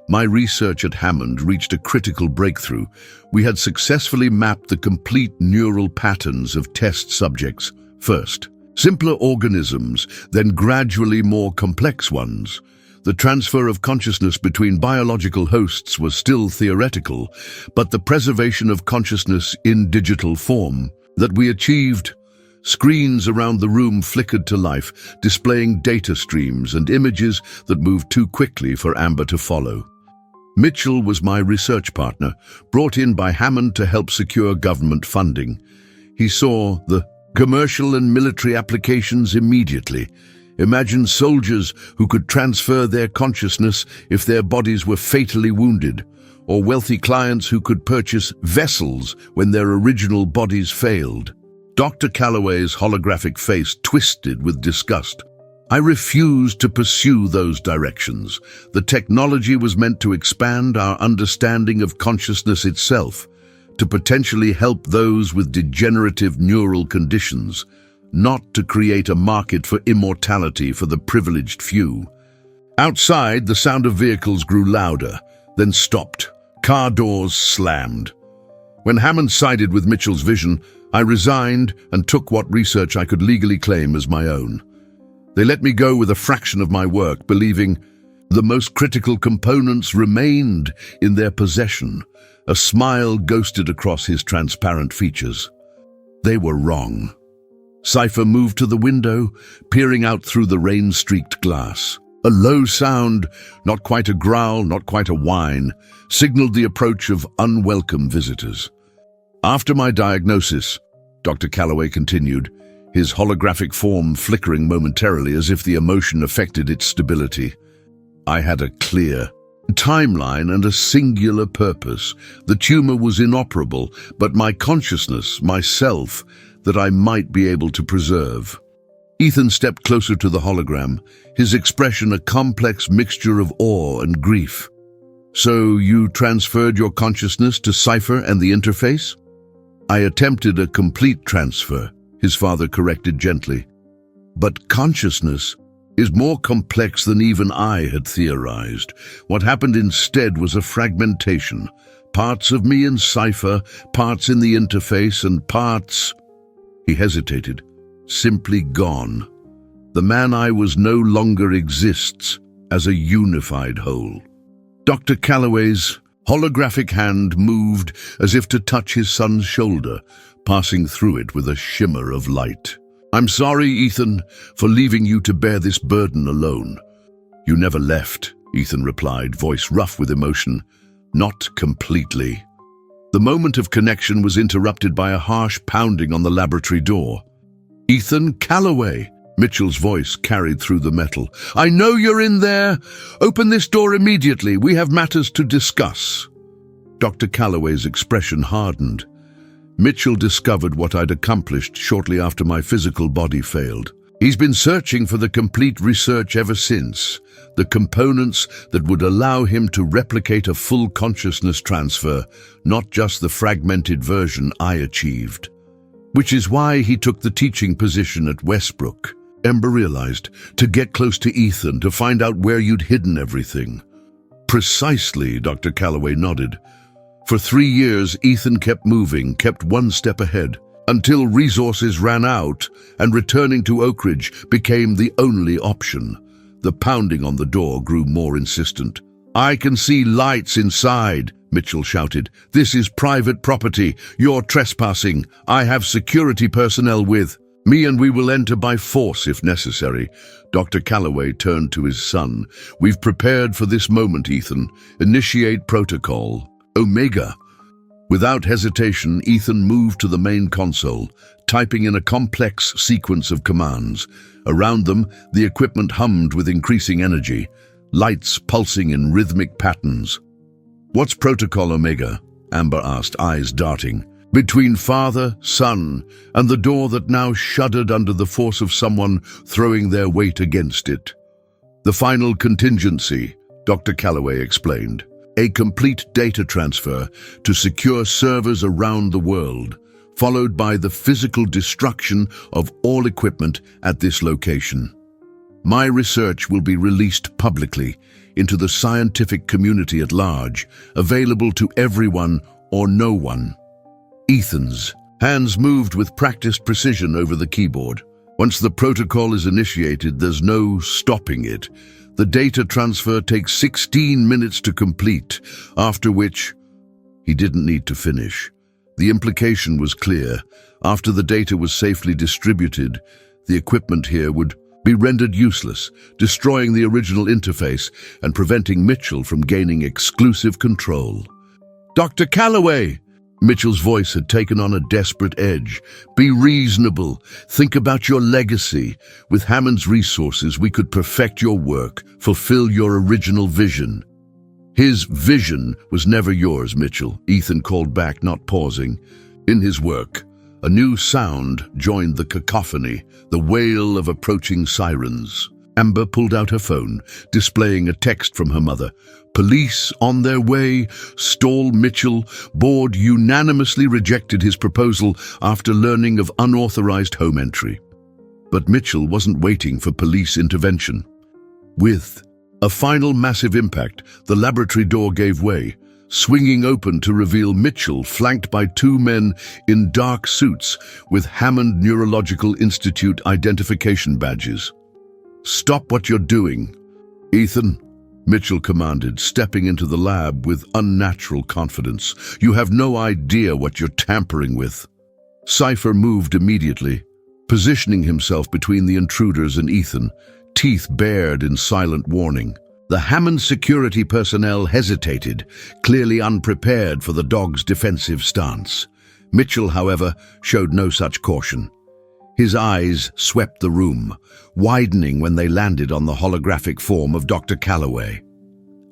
my research at Hammond reached a critical breakthrough. We had successfully mapped the complete neural patterns of test subjects. First, simpler organisms, then gradually more complex ones. The transfer of consciousness between biological hosts was still theoretical, but the preservation of consciousness in digital form that we achieved. Screens around the room flickered to life, displaying data streams and images that moved too quickly for Amber to follow. Mitchell was my research partner, brought in by Hammond to help secure government funding. He saw the commercial and military applications immediately. Imagine soldiers who could transfer their consciousness if their bodies were fatally wounded, or wealthy clients who could purchase vessels when their original bodies failed. Dr. Calloway's holographic face twisted with disgust. I refused to pursue those directions. The technology was meant to expand our understanding of consciousness itself, to potentially help those with degenerative neural conditions, not to create a market for immortality for the privileged few. Outside, the sound of vehicles grew louder, then stopped. Car doors slammed. When Hammond sided with Mitchell's vision, I resigned and took what research I could legally claim as my own. They let me go with a fraction of my work, believing the most critical components remained in their possession. A smile ghosted across his transparent features. They were wrong. Cypher moved to the window, peering out through the rain-streaked glass. A low sound, not quite a growl, not quite a whine, signaled the approach of unwelcome visitors. After my diagnosis, Dr. Calloway continued, his holographic form flickering momentarily as if the emotion affected its stability, I had a clear timeline and a singular purpose. The tumor was inoperable, but my consciousness, myself, that I might be able to preserve. Ethan stepped closer to the hologram, his expression a complex mixture of awe and grief. So you transferred your consciousness to Cypher and the interface? I attempted a complete transfer, his father corrected gently. But consciousness is more complex than even I had theorized. What happened instead was a fragmentation. Parts of me in Cypher, parts in the interface, and parts... He hesitated. Simply gone. The man I was no longer exists as a unified whole. Dr. Calloway's holographic hand moved as if to touch his son's shoulder, passing through it with a shimmer of light. I'm sorry, Ethan, for leaving you to bear this burden alone. You never left, Ethan replied, voice rough with emotion. Not completely. The moment of connection was interrupted by a harsh pounding on the laboratory door. Ethan Calloway, Mitchell's voice carried through the metal. I know you're in there. Open this door immediately. We have matters to discuss. Dr. Calloway's expression hardened. Mitchell discovered what I'd accomplished shortly after my physical body failed. He's been searching for the complete research ever since, the components that would allow him to replicate a full consciousness transfer, not just the fragmented version I achieved. Which is why he took the teaching position at Westbrook. Ember realized, to get close to Ethan, to find out where you'd hidden everything. Precisely, Dr. Calloway nodded. For 3 years, Ethan kept moving, kept one step ahead, until resources ran out and returning to Oak Ridge became the only option. The pounding on the door grew more insistent. "I can see lights inside," Mitchell shouted. "This is private property. You're trespassing. I have security personnel with me and we will enter by force if necessary." Dr. Calloway turned to his son. "We've prepared for this moment, Ethan. Initiate protocol. Omega." Without hesitation, Ethan moved to the main console, typing in a complex sequence of commands. Around them, the equipment hummed with increasing energy, lights pulsing in rhythmic patterns. "What's protocol, Omega?" Amber asked, eyes darting. "Between father, son, and the door that now shuddered under the force of someone throwing their weight against it. The final contingency," Dr. Calloway explained. "A complete data transfer to secure servers around the world, followed by the physical destruction of all equipment at this location. My research will be released publicly into the scientific community at large, available to everyone or no one." Ethan's hands moved with practiced precision over the keyboard. Once the protocol is initiated, there's no stopping it. The data transfer takes 16 minutes to complete, after which he didn't need to finish. The implication was clear. After the data was safely distributed, the equipment here would be rendered useless, destroying the original interface and preventing Mitchell from gaining exclusive control. "Dr. Calloway!" Mitchell's voice had taken on a desperate edge. "Be reasonable. Think about your legacy. With Hammond's resources, we could perfect your work, fulfill your original vision." "His vision was never yours, Mitchell," Ethan called back, not pausing. In his work, a new sound joined the cacophony, the wail of approaching sirens. Amber pulled out her phone, displaying a text from her mother. "Police on their way. Stall Mitchell. Board unanimously rejected his proposal after learning of unauthorized home entry." But Mitchell wasn't waiting for police intervention. With a final massive impact, the laboratory door gave way, swinging open to reveal Mitchell flanked by 2 men in dark suits with Hammond Neurological Institute identification badges. "Stop what you're doing, Ethan," Mitchell commanded, stepping into the lab with unnatural confidence. "You have no idea what you're tampering with." Cypher moved immediately, positioning himself between the intruders and Ethan, teeth bared in silent warning. The Hammond security personnel hesitated, clearly unprepared for the dog's defensive stance. Mitchell, however, showed no such caution. His eyes swept the room, widening when they landed on the holographic form of Dr. Calloway.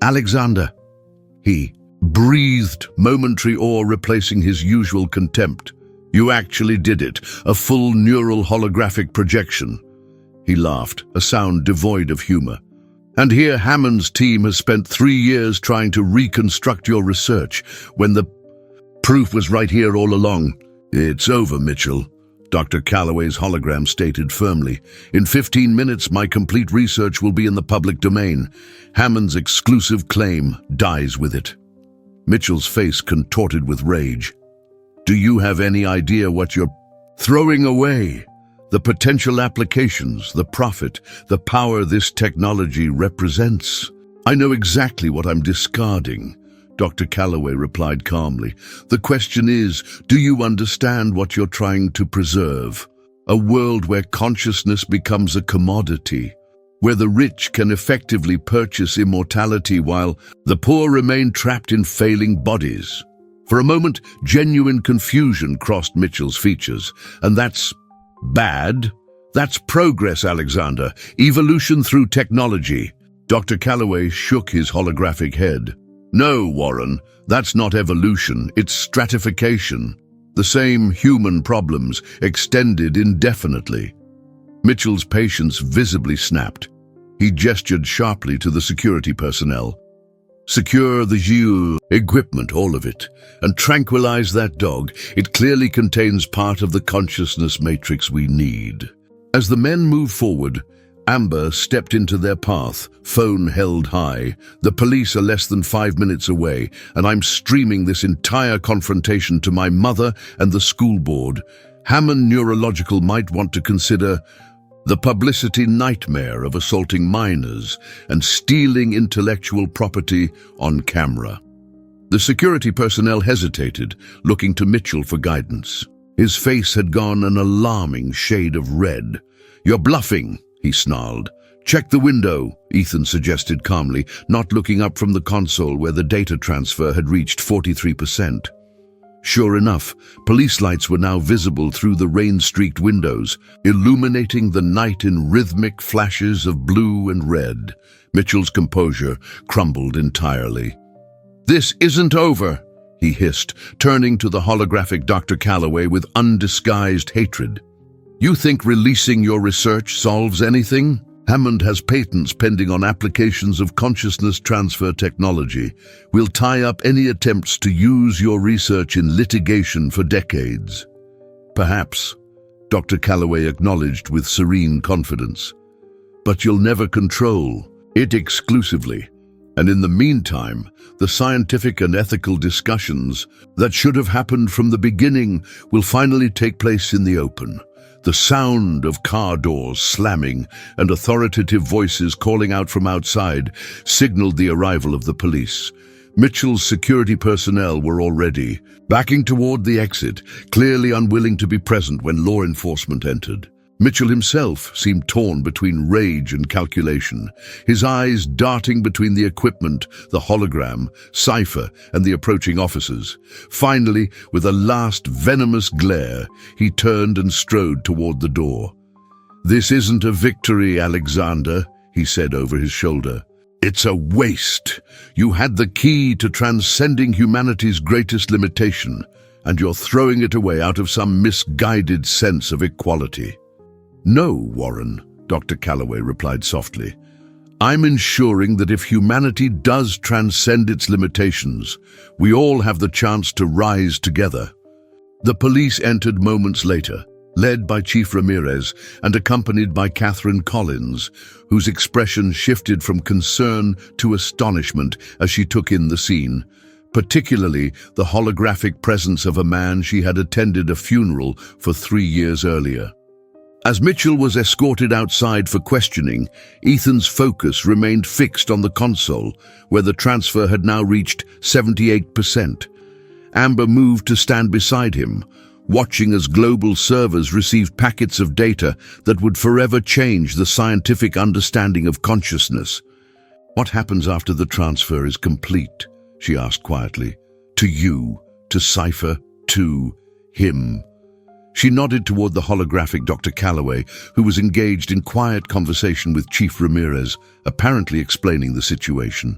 "Alexander," he breathed, momentary awe replacing his usual contempt. "You actually did it, a full neural holographic projection." He laughed, a sound devoid of humor. "And here Hammond's team has spent 3 years trying to reconstruct your research, when the proof was right here all along." "It's over, Mitchell," Dr. Calloway's hologram stated firmly. "In 15 minutes, my complete research will be in the public domain. Hammond's exclusive claim dies with it." Mitchell's face contorted with rage. "Do you have any idea what you're throwing away? The potential applications, the profit, the power this technology represents." "I know exactly what I'm discarding," Dr. Calloway replied calmly. "The question is, do you understand what you're trying to preserve? A world where consciousness becomes a commodity, where the rich can effectively purchase immortality while the poor remain trapped in failing bodies." For a moment, genuine confusion crossed Mitchell's features. "And that's bad? That's progress, Alexander. Evolution through technology." Dr. Calloway shook his holographic head. "No, Warren, that's not evolution, it's stratification. The same human problems extended indefinitely. Mitchell's patience visibly snapped. He gestured sharply to the security personnel. "Secure the equipment, all of it, and tranquilize that dog. It clearly contains part of the consciousness matrix we need." As the men moved forward, Amber stepped into their path, phone held high. "The police are less than 5 minutes away, and I'm streaming this entire confrontation to my mother and the school board. Hammond Neurological might want to consider the publicity nightmare of assaulting minors and stealing intellectual property on camera." The security personnel hesitated, looking to Mitchell for guidance. His face had gone an alarming shade of red. "You're bluffing," he snarled. "Check the window," Ethan suggested calmly, not looking up from the console where the data transfer had reached 43%. Sure enough, police lights were now visible through the rain-streaked windows, illuminating the night in rhythmic flashes of blue and red. Mitchell's composure crumbled entirely. "This isn't over," he hissed, turning to the holographic Dr. Calloway with undisguised hatred. "You think releasing your research solves anything? Hammond has patents pending on applications of consciousness transfer technology. We'll tie up any attempts to use your research in litigation for decades." "Perhaps," Dr. Calloway acknowledged with serene confidence. "But you'll never control it exclusively. And in the meantime, the scientific and ethical discussions that should have happened from the beginning will finally take place in the open." The sound of car doors slamming and authoritative voices calling out from outside signaled the arrival of the police. Mitchell's security personnel were already backing toward the exit, clearly unwilling to be present when law enforcement entered. Mitchell himself seemed torn between rage and calculation, his eyes darting between the equipment, the hologram, Cypher, and the approaching officers. Finally, with a last venomous glare, he turned and strode toward the door. "This isn't a victory, Alexander," he said over his shoulder. "It's a waste. You had the key to transcending humanity's greatest limitation, and you're throwing it away out of some misguided sense of equality." "No, Warren," Dr. Calloway replied softly. "I'm ensuring that if humanity does transcend its limitations, we all have the chance to rise together." The police entered moments later, led by Chief Ramirez and accompanied by Catherine Collins, whose expression shifted from concern to astonishment as she took in the scene, particularly the holographic presence of a man she had attended a funeral for 3 years earlier. As Mitchell was escorted outside for questioning, Ethan's focus remained fixed on the console, where the transfer had now reached 78%. Amber moved to stand beside him, watching as global servers received packets of data that would forever change the scientific understanding of consciousness. "What happens after the transfer is complete?" she asked quietly. "To you, to Cypher, to him." She nodded toward the holographic Dr. Calloway, who was engaged in quiet conversation with Chief Ramirez, apparently explaining the situation.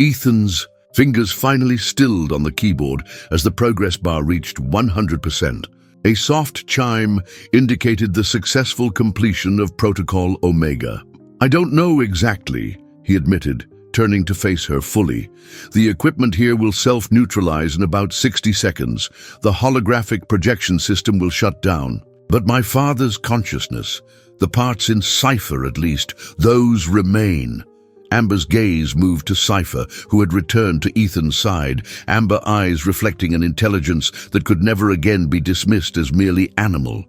Ethan's fingers finally stilled on the keyboard as the progress bar reached 100%. A soft chime indicated the successful completion of Protocol Omega. "I don't know exactly," he admitted, turning to face her fully. "The equipment here will self-neutralize in about 60 seconds. The holographic projection system will shut down. But my father's consciousness, the parts in Cypher at least, those remain." Amber's gaze moved to Cypher, who had returned to Ethan's side, amber eyes reflecting an intelligence that could never again be dismissed as merely animal.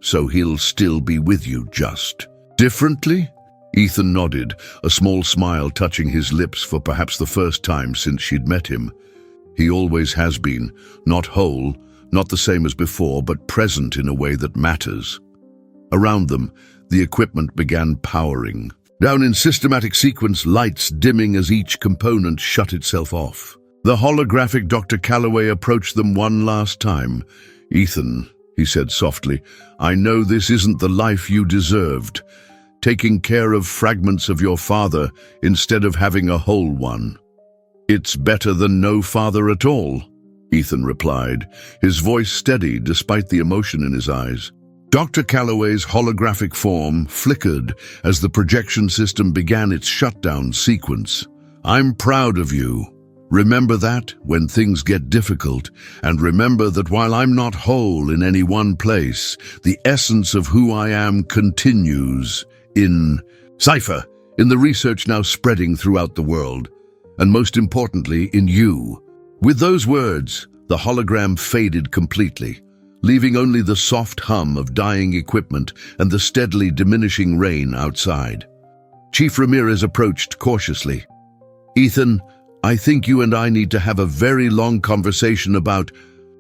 "So he'll still be with you, just differently?" Ethan nodded, a small smile touching his lips for perhaps the first time since she'd met him. "He always has been, not whole, not the same as before, but present in a way that matters." Around them, the equipment began powering. Down in systematic sequence, lights dimming as each component shut itself off. The holographic Dr. Calloway approached them one last time. "Ethan," he said softly, "I know this isn't the life you deserved. Taking care of fragments of your father instead of having a whole one. It's better than no father at all." Ethan replied, his voice steady despite the emotion in his eyes. Dr. Calloway's holographic form flickered as the projection system began its shutdown sequence. I'm proud of you. Remember that when things get difficult, and remember that while I'm not whole in any one place, the essence of who I am continues in Cypher, in the research now spreading throughout the world, and most importantly, in you. With those words, the hologram faded completely, leaving only the soft hum of dying equipment and the steadily diminishing rain outside. Chief Ramirez approached cautiously. Ethan, I think you and I need to have a very long conversation about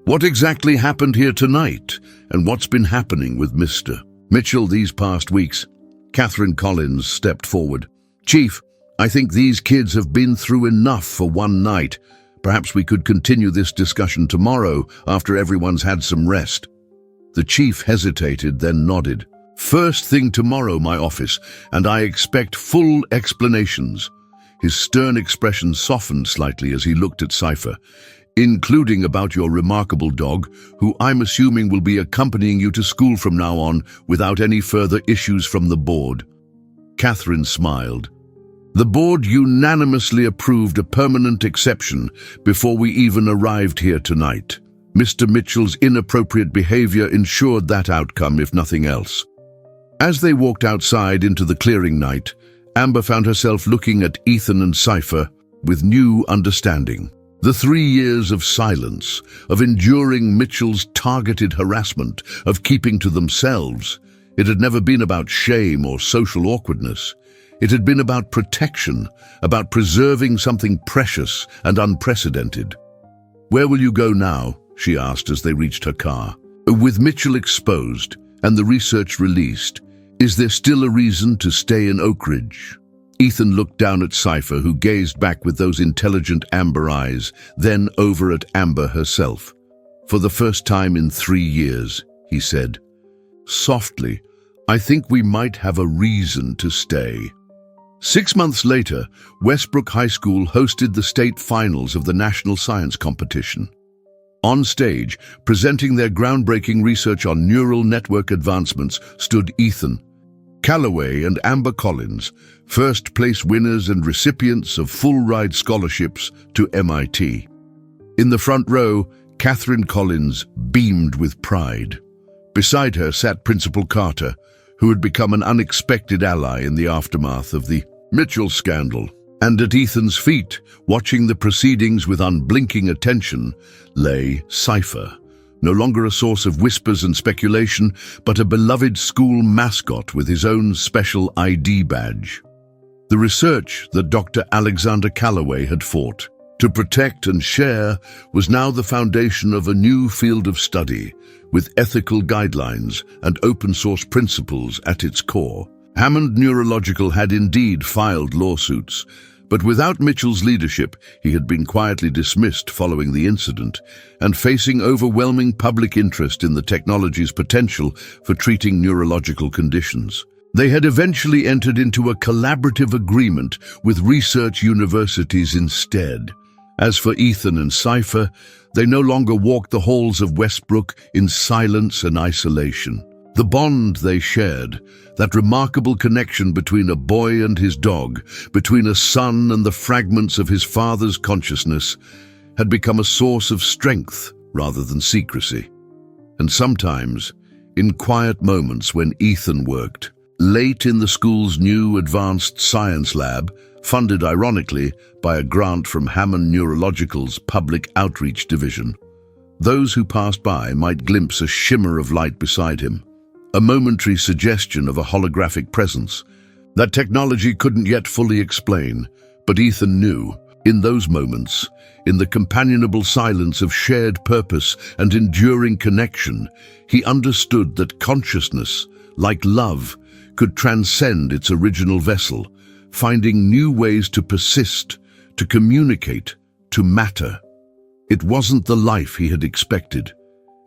what exactly happened here tonight and what's been happening with Mr. Mitchell these past weeks. Catherine Collins stepped forward. Chief, I think these kids have been through enough for one night. Perhaps we could continue this discussion tomorrow after everyone's had some rest. The chief hesitated, then nodded. First thing tomorrow, my office, and I expect full explanations. His stern expression softened slightly as he looked at Cypher, including about your remarkable dog, who I'm assuming will be accompanying you to school from now on without any further issues from the board. Catherine smiled. The board unanimously approved a permanent exception before we even arrived here tonight. Mr. Mitchell's inappropriate behavior ensured that outcome, if nothing else. As they walked outside into the clearing night, Amber found herself looking at Ethan and Cypher with new understanding. The 3 years of silence, of enduring Mitchell's targeted harassment, of keeping to themselves. It had never been about shame or social awkwardness. It had been about protection, about preserving something precious and unprecedented. Where will you go now? She asked as they reached her car. With Mitchell exposed and the research released, is there still a reason to stay in Oak Ridge? Ethan looked down at Cypher, who gazed back with those intelligent amber eyes, then over at Amber herself. For the first time in 3 years, he said, softly, I think we might have a reason to stay. 6 months later, Westbrook High School hosted the state finals of the National Science Competition. On stage, presenting their groundbreaking research on neural network advancements, stood Ethan Calloway and Amber Collins, first-place winners and recipients of full-ride scholarships to MIT. In the front row, Catherine Collins beamed with pride. Beside her sat Principal Carter, who had become an unexpected ally in the aftermath of the Mitchell scandal. And at Ethan's feet, watching the proceedings with unblinking attention, lay Cypher, no longer a source of whispers and speculation, but a beloved school mascot with his own special ID badge. The research that Dr. Alexander Calloway had fought to protect and share was now the foundation of a new field of study, with ethical guidelines and open-source principles at its core. Hammond Neurological had indeed filed lawsuits, but without Mitchell's leadership, he had been quietly dismissed following the incident and facing overwhelming public interest in the technology's potential for treating neurological conditions. They had eventually entered into a collaborative agreement with research universities instead. As for Ethan and Cypher, they no longer walked the halls of Westbrook in silence and isolation. The bond they shared, that remarkable connection between a boy and his dog, between a son and the fragments of his father's consciousness, had become a source of strength rather than secrecy. And sometimes, in quiet moments when Ethan worked, late in the school's new advanced science lab, funded ironically by a grant from Hammond Neurological's Public Outreach Division, those who passed by might glimpse a shimmer of light beside him, a momentary suggestion of a holographic presence that technology couldn't yet fully explain. But Ethan knew, in those moments, in the companionable silence of shared purpose and enduring connection, he understood that consciousness, like love, could transcend its original vessel, finding new ways to persist, to communicate, to matter. It wasn't the life he had expected.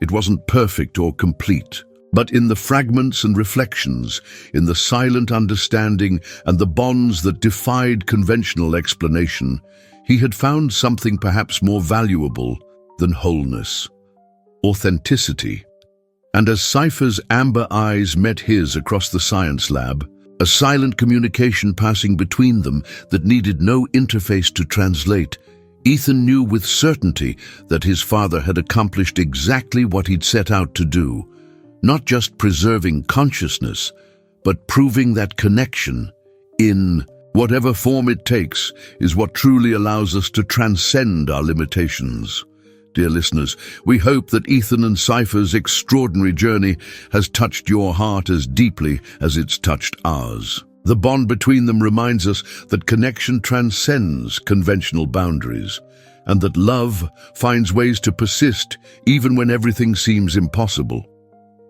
It wasn't perfect or complete. But in the fragments and reflections, in the silent understanding and the bonds that defied conventional explanation, he had found something perhaps more valuable than wholeness, authenticity. And as Cypher's amber eyes met his across the science lab, a silent communication passing between them that needed no interface to translate, Ethan knew with certainty that his father had accomplished exactly what he'd set out to do, not just preserving consciousness, but proving that connection, in whatever form it takes, is what truly allows us to transcend our limitations. Dear listeners, we hope that Ethan and Cypher's extraordinary journey has touched your heart as deeply as it's touched ours. The bond between them reminds us that connection transcends conventional boundaries, and that love finds ways to persist even when everything seems impossible.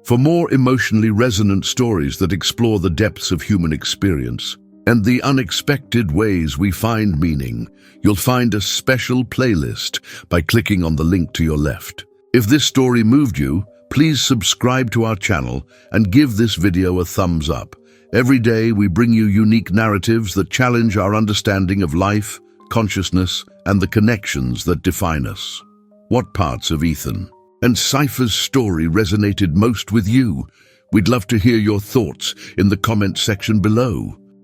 For more emotionally resonant stories that explore the depths of human experience and the unexpected ways we find meaning, you'll find a special playlist by clicking on the link to your left. If this story moved you, please subscribe to our channel and give this video a thumbs up. Every day we bring you unique narratives that challenge our understanding of life, consciousness, and the connections that define us. What parts of Ethan and Cypher's story resonated most with you? We'd love to hear your thoughts in the comment section below.